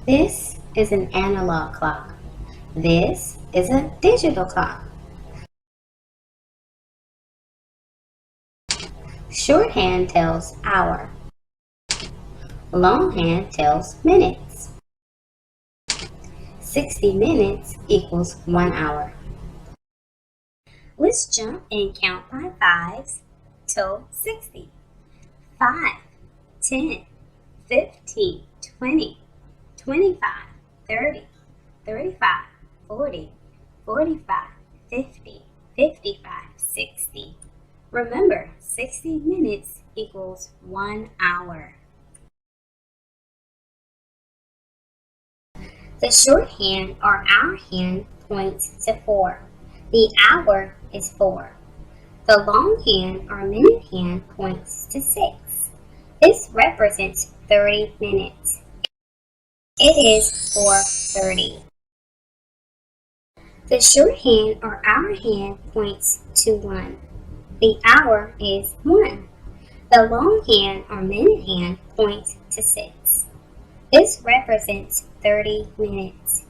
This is an analog clock. This is a digital clock. Shorthand tells hour. Longhand tells minutes. 60 minutes equals 1 hour. Let's jump and count by fives till 60. 5, 10, 15, 20, 25, 30, 35, 40, 45, 50, 55, 60. Remember, 60 minutes equals 1 hour. The shorthand or hour hand points to 4. The hour is 4. The longhand or minute hand points to 6. This represents 30 minutes. It is 4:30. The shorthand or hour hand points to 1. The hour is 1. The longhand or minute hand points to 6. This represents 30 minutes.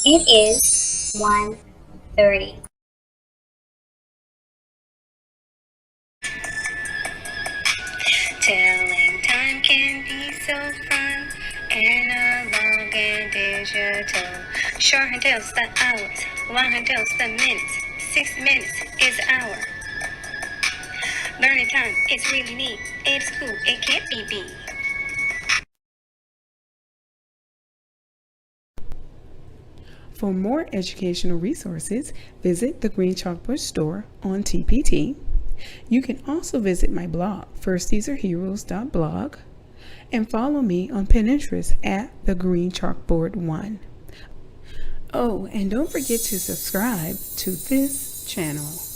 It is 1:30. Telling time can be so fun, analog and digital. Shorthand tells the hours, longhand tells the minutes. 6 minutes is an hour. Learning time is really neat. It's cool, it can't be beat. For more educational resources, visit the Green Chalkboard store on TPT. You can also visit my blog, firsttheseareheroes.blog, and follow me on Pinterest at the Green Chalkboard 1. Oh, and don't forget to subscribe to this channel.